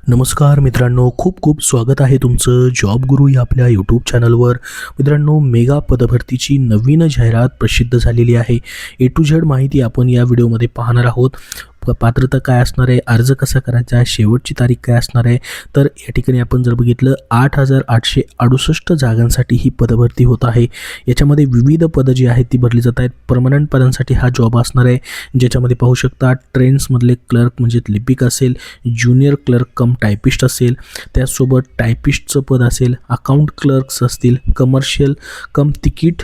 नमस्कार मित्रांनो, खूप खूप स्वागत आहे तुमचं जॉब गुरु या आपल्या यूट्यूब चॅनलवर. मित्रांनो, मेगा पदभरतीची नवीन जाहिरात प्रसिद्ध झालेली आहे. ए टू झेड माहिती आपण या व्हिडिओमध्ये पाहणार आहोत. पात्रता काय असणार आहे, अर्ज कसा करायचा आहे, शेवटची तारीख काय असणार आहे. तर या ठिकाणी आपण जर बघितलं 8,868 जागांसाठी ही पदभरती होत आहे. याच्यामध्ये विविध पदं जी आहेत ती भरली जात आहेत. परमनंट पदांसाठी हा जॉब असणार आहे, ज्याच्यामध्ये पाहू शकता ट्रेन्समधले क्लर्क म्हणजे लिपिक असेल, ज्युनियर क्लर्क कम टायपिस्ट असेल, त्याचसोबत टायपिस्टचं पद असेल, अकाउंट क्लर्क्स असतील, कमर्शियल कम तिकीट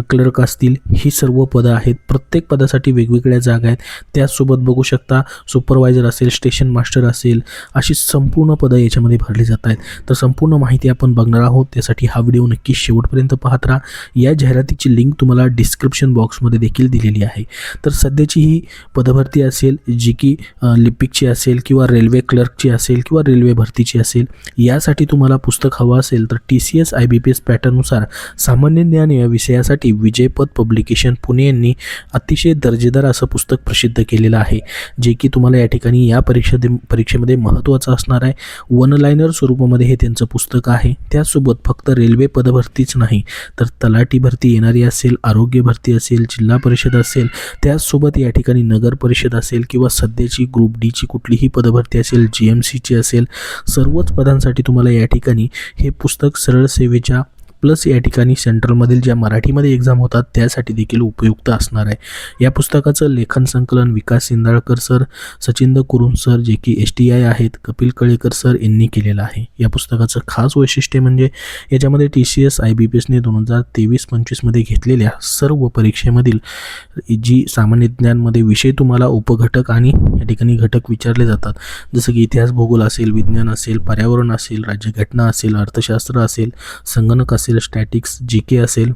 क्लर्क असतील. ही सर्व पदं आहेत. प्रत्येक पदासाठी वेगवेगळ्या जागा आहेत. त्याचसोबत बघू शकता सुपरवायझर असेल, स्टेशन मास्टर असेल, अशी संपूर्ण पदं याच्यामध्ये भरली जात आहेत. तर संपूर्ण माहिती आपण बघणार आहोत. त्यासाठी हा व्हिडिओ नक्की शेवटपर्यंत पाहत राहा. या जाहिरातीची लिंक तुम्हाला डिस्क्रिप्शन बॉक्समध्ये देखील दिलेली आहे. तर सध्याची ही पदभरती असेल जी की लिपिकची असेल किंवा रेल्वे क्लर्कची असेल किंवा रेल्वे भरतीची असेल. यासाठी तुम्हाला पुस्तक हवं असेल तर TCS IBPS पॅटर्ननुसार सामान्य ज्ञान या विषयासाठी विजयपथ पब्लिकेशन पुणे यांनी अतिशय दर्जेदार असं पुस्तक प्रसिद्ध केलेलं आहे, जे की तुम्हाला या ठिकाणी या परीक्षेमध्ये महत्त्वाचं असणार आहे. वन लायनर स्वरूपामध्ये हे त्यांचं पुस्तक आहे. त्यासोबत फक्त रेल्वे पदभरतीच नाही तर तलाठी भरती येणारी असेल, आरोग्य भरती असेल, जिल्हा परिषद असेल, त्याचसोबत या ठिकाणी नगर परिषद असेल किंवा सध्याची ग्रुप Dची कुठलीही पदभरती असेल, GMCची असेल, सर्वच पदांसाठी तुम्हाला या ठिकाणी हे पुस्तक सरळ सेवेच्या प्लस या ठिकाणी सेंट्रलमधील ज्या मराठीमध्ये एक्झाम होतात त्यासाठी देखील उपयुक्त असणार आहे. या पुस्तकाचं लेखन संकलन विकास इंदाळकर सर, सचिंद्र कुरुन सर जे की STI आहेत, कपिल कळेकर सर यांनी केलेलं आहे. या पुस्तकाचं खास वैशिष्ट्य म्हणजे याच्यामध्ये TCS IBPSने 2023-25 मध्ये घेतलेल्या सर्व परीक्षेमधील जी सामान्य ज्ञानमध्ये विषय तुम्हाला उपघटक आणि या ठिकाणी घटक विचारले जातात, जसं की इतिहास, भूगोल असेल, विज्ञान असेल, पर्यावरण असेल, राज्यघटना असेल, अर्थशास्त्र असेल, संगणक असेल, स्टॅटिक्स, GK असेल,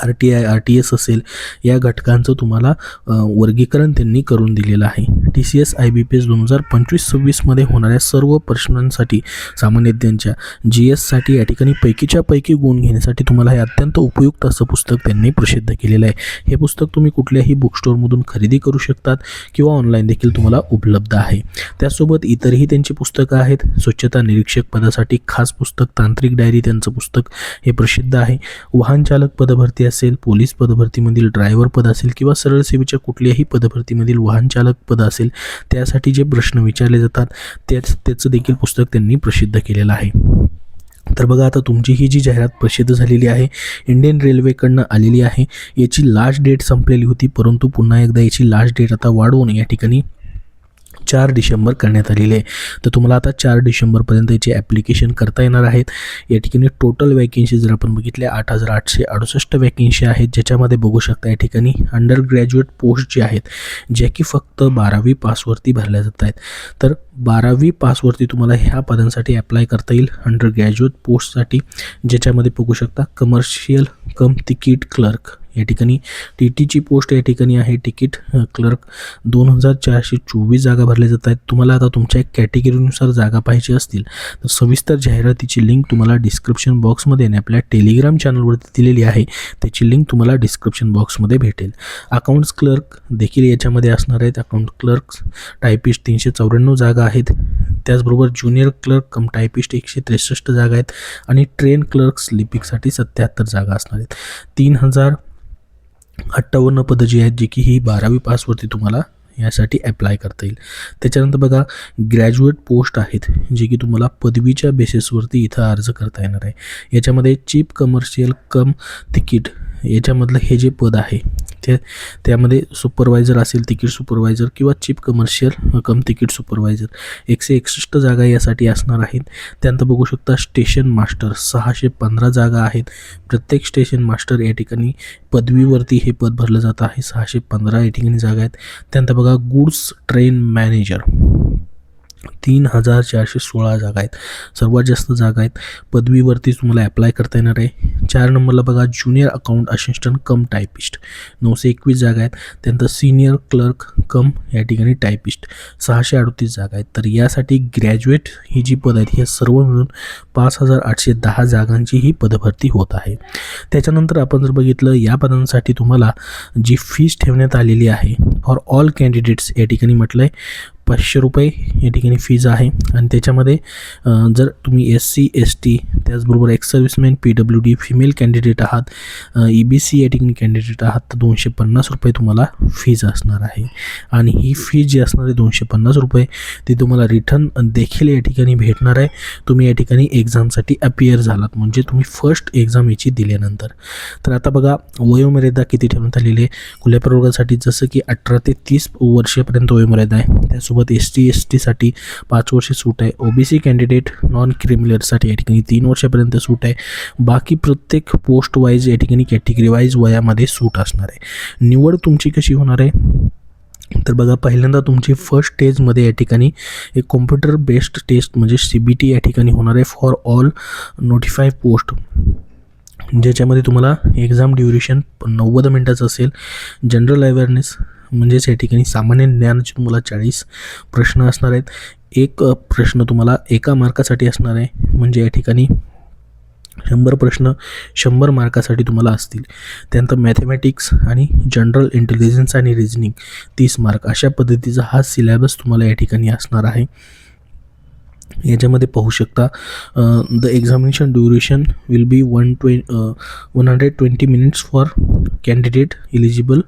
RTI RTS असेल, या घटकांचं तुम्हाला वर्गीकरण त्यांनी करून दिलेलं आहे. TCS IBPS 2025-26 मध्ये होणाऱ्या सर्व प्रश्नांसाठी सामान्य ज्ञानच्या GS साठी या ठिकाणी पैकीच्या पैकी गुण घेण्यासाठी तुम्हाला हे अत्यंत उपयुक्त असं पुस्तक त्यांनी प्रसिद्ध केलेलं आहे. हे पुस्तक तुम्ही कुठल्याही बुक स्टोअरमधून खरेदी करू शकतात किंवा ऑनलाईन देखील तुम्हाला उपलब्ध आहे. त्यासोबत इतरही त्यांची पुस्तकं आहेत. स्वच्छता निरीक्षक पदासाठी खास पुस्तक, तांत्रिक डायरी त्यांचं पुस्तक हे प्रसिद्ध आहे. वाहन चालक पदभरती असेल, पोलीस पदभरतीमधील ड्रायव्हर पद असेल किंवा सरळ सेवेच्या कुठल्याही पदभरतीमधील वाहन चालक पद असेल, त्यासाठी जे प्रश्न विचारले जातात त्याचं देखील पुस्तक त्यांनी प्रसिद्ध केलेलं आहे. तर बघा, आता तुमची ही जी जाहिरात प्रसिद्ध झालेली आहे, इंडियन रेल्वेकडनं आलेली आहे. याची लास्ट डेट संपलेली होती, परंतु पुन्हा एकदा याची लास्ट डेट आता वाढवून या ठिकाणी 4 डिसेंबर करण्यात आलेले आहे. तर तुम्हाला आता 4 डिसेंबरपर्यंत याचे ॲप्लिकेशन करता येणार आहेत. या ठिकाणी टोटल वॅकेन्सी जर आपण बघितल्या 8,868 वॅकेन्सी आहेत, ज्याच्यामध्ये बघू शकता या ठिकाणी अंडर ग्रॅज्युएट पोस्ट जे आहेत, ज्या की फक्त 12वी पासवरती भरल्या जात आहेत. तर 12वी पासवरती तुम्हाला ह्या पदांसाठी अप्लाय करता येईल अंडर ग्रॅज्युएट पोस्टसाठी, ज्याच्यामध्ये बघू शकता कमर्शियल कम तिकीट क्लर्क या ठिकाणी TTची पोस्ट या ठिकाणी आहे. तिकीट क्लर्क 2,424 जागा भरल्या जात आहेत. तुम्हाला आता तुमच्या कॅटेगरीनुसार जागा पाहिजे असतील तर सविस्तर जाहिरातीची लिंक तुम्हाला डिस्क्रिप्शन बॉक्समध्ये आणि आपल्या टेलिग्राम चॅनलवरती दिलेली आहे. त्याची लिंक तुम्हाला डिस्क्रिप्शन बॉक्समध्ये भेटेल. अकाउंट्स क्लर्क देखील याच्यामध्ये असणार आहेत. अकाउंट क्लर्क टायपिस्ट 394 जागा आहेत. त्याचबरोबर ज्युनियर क्लर्क कम टायपिस्ट 163 जागा आहेत आणि ट्रेन क्लर्क्स लिपिकसाठी 77 जागा असणार आहेत. 3,058 पदं जी आहेत, जी की ही 12वी पासवरती तुम्हाला यासाठी अप्लाय करता येईल. त्याच्यानंतर बघा, ग्रॅज्युएट पोस्ट आहेत जे की तुम्हाला पदवीच्या बेसिसवरती इथं अर्ज करता येणार आहे. याच्यामध्ये चीफ कमर्शियल कम तिकीट याच्यामधलं हे जे पद आहे त्यामध्ये सुपरवायझर असेल, तिकीट सुपरवायझर किंवा चीफ कमर्शियल कम तिकीट सुपरवायझर 161 जागा यासाठी असणार आहेत. त्यानंतर बघू शकता स्टेशन मास्टर 615 जागा आहेत. प्रत्येक स्टेशन मास्टर या ठिकाणी पदवीवरती हे पद भरलं जातं आहे. 615 या ठिकाणी जागा आहेत. त्यानंतर बघा गुड्स ट्रेन मॅनेजर 3,416 जागा आहेत. सर्वात जास्त जागा आहेत. पदवीवरती तुम्हाला अप्लाय करता येणार आहे. 4 नंबरला बघा ज्युनियर अकाउंट असिस्टंट कम टायपिस्ट 921 जागा आहेत. त्यानंतर सिनियर क्लर्क कम या ठिकाणी टायपिस्ट 638 जागा आहेत. तर यासाठी ग्रॅज्युएट ही जी पद आहेत हे सर्व मिळून 5,810 जागांची ही पदभरती होत आहे. त्याच्यानंतर आपण जर बघितलं या पदांसाठी तुम्हाला जी फीस ठेवण्यात आलेली आहे फॉर ऑल कॅन्डिडेट्स या ठिकाणी म्हटलं आहे 500 रुपये या ठिकाणी फीज आहे. आणि त्याच्यामध्ये जर तुम्ही SC ST त्याचबरोबर ex serviceman PWD female candidate आहात, EBC या ठिकाणी कॅन्डिडेट आहात तर 250 रुपये तुम्हाला फीज असणार आहे. आणि ही फीज जी असणार आहे 250 रुपये ती तुम्हाला रिटर्न देखील या ठिकाणी भेटणार आहे तुम्ही या ठिकाणी एक्झामसाठी अपियर झालात, म्हणजे तुम्ही फर्स्ट एक्झाम याची दिल्यानंतर. तर आता बघा वयोमर्यादा किती ठेवण्यात आलेली आहे खुल्या प्रवर्गासाठी, जसं की 18 ते 30 वर्षापर्यंत वयोमर्यादा आहे. त्यासोबत ST ST साठी 5 वर्षे सूट आहे. OBC कॅन्डिडेट नॉन क्रिमिनलसाठी या ठिकाणी 3 वर्षापर्यंत सूट आहे. बाकी प्रत्येक पोस्ट वाईज या ठिकाणी कॅटेगरी वाईज वयामध्ये सूट असणार आहे. निवड तुमची कशी होणार आहे तर बघा पहिल्यांदा तुमची फर्स्ट स्टेजमध्ये या ठिकाणी एक कॉम्प्युटर बेस्ड टेस्ट म्हणजे CBT या ठिकाणी होणार आहे फॉर ऑल नोटिफाय पोस्ट, ज्याच्यामध्ये तुम्हाला एक्झाम ड्युरेशन 90 मिनटाचं असेल. जनरल अवेअरनेस म्हणजेच या ठिकाणी सामान्य ज्ञानाचे तुम्हाला 40 प्रश्न असणार आहेत. एक प्रश्न तुम्हाला 1 मार्कासाठी असणार आहे, म्हणजे या ठिकाणी 100 प्रश्न 100 मार्कासाठी तुम्हाला असतील. त्यानंतर मॅथमॅटिक्स आणि जनरल इंटेलिजन्स आणि रिजनिंग 30 मार्क, अशा पद्धतीचा हा सिलेबस तुम्हाला या ठिकाणी असणार आहे. याच्यामध्ये पाहू शकता the examination duration will be 120 minutes for candidate eligible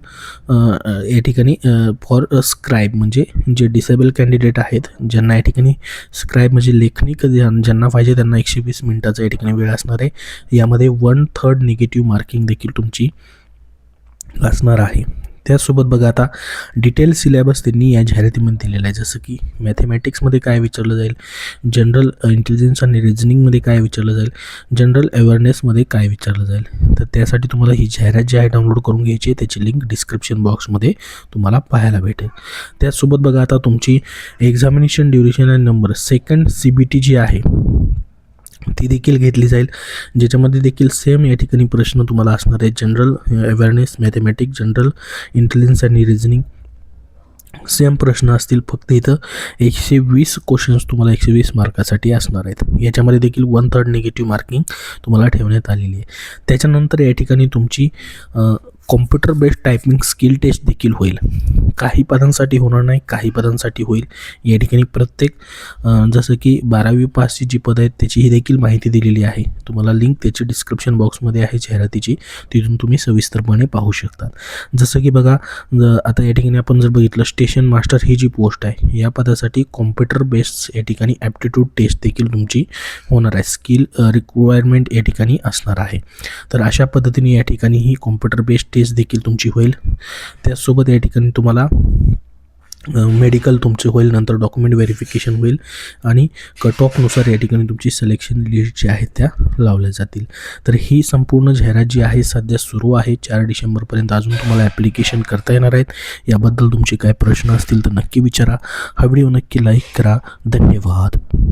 या ठिकाणी फॉर स्क्राईब, म्हणजे जे डिसेबल कॅन्डिडेट आहेत ज्यांना या ठिकाणी स्क्राईब म्हणजे लेखनिक ज्यांना पाहिजे त्यांना 120 मिनिटाचा या ठिकाणी वेळ असणार आहे. यामध्ये 1/3 निगेटिव्ह मार्किंग देखील तुमची असणार आहे. त्याचसोबत बघा आता डिटेल सिलेबस त्यांनी या जाहिरातीमध्ये दिलेला आहे, जसं की मॅथमॅटिक्समध्ये काय विचारलं जाईल, जनरल इंटेलिजन्स आणि रिजनिंगमध्ये काय विचारलं जाईल, जनरल अवेअरनेसमध्ये काय विचारलं जाईल. तर त्यासाठी तुम्हाला ही जाहिरात जी आहे डाउनलोड करून घ्यायची आहे, त्याची लिंक डिस्क्रिप्शन बॉक्समध्ये तुम्हाला पाहायला भेटेल. त्याचसोबत बघा आता तुमची एक्झामिनेशन ड्युरेशन आणि नंबर सेकंड CBT जी आहे ती देखील घेतली जाईल, ज्याच्यामध्ये देखील सेम या ठिकाणी प्रश्न तुम्हाला असणार आहे. General awareness, mathematics, general intelligence आणि रिजनिंग सेम प्रश्न असतील, फक्त इथं 120 क्वेश्चन्स तुम्हाला 120 मार्कासाठी असणार आहेत. याच्यामध्ये देखील 1/3 निगेटिव्ह मार्किंग तुम्हाला ठेवण्यात आलेली आहे. त्याच्यानंतर या ठिकाणी तुमची computer based typing skill test देखील होईल. काही पदांसाठी होणार नाही, काही पदांसाठी होईल. या ठिकाणी प्रत्येक जसं की 12वी पासची जी पदं आहेत त्याची देखील माहिती दिलेली आहे. तुम्हाला लिंक त्याची डिस्क्रिप्शन बॉक्समध्ये आहे जाहिरातीची, तिथून तुम्ही सविस्तरपणे पाहू शकता. जसं की बघा आता या ठिकाणी आपण जर बघितलं स्टेशन मास्टर ही जी पोस्ट आहे या पदासाठी कॉम्प्युटर बेस्ड या ठिकाणी ॲप्टिट्यूड टेस्ट देखील तुमची होणार आहे. स्किल रिक्वायरमेंट या ठिकाणी असणार आहे. तर अशा पद्धतीने या ठिकाणी ही कॉम्प्युटर बेस्ड टेस्ट देखील तुमची होईल. त्याचसोबत या ठिकाणी तुम्हाला मेडिकल तुमचे होईल, नंतर डॉक्युमेंट व्हेरिफिकेशन होईल आणि कट ऑफनुसार या ठिकाणी तुमची सिलेक्शन लिस्ट जी आहेत त्या लावल्या जातील. तर ही संपूर्ण जाहिरात जी आहे सध्या सुरू आहे. 4 डिसेंबरपर्यंत अजून तुम्हाला ॲप्लिकेशन करता येणार आहेत. याबद्दल तुमचे काय प्रश्न असतील तर नक्की विचारा. हा व्हिडिओ नक्की लाईक करा. धन्यवाद.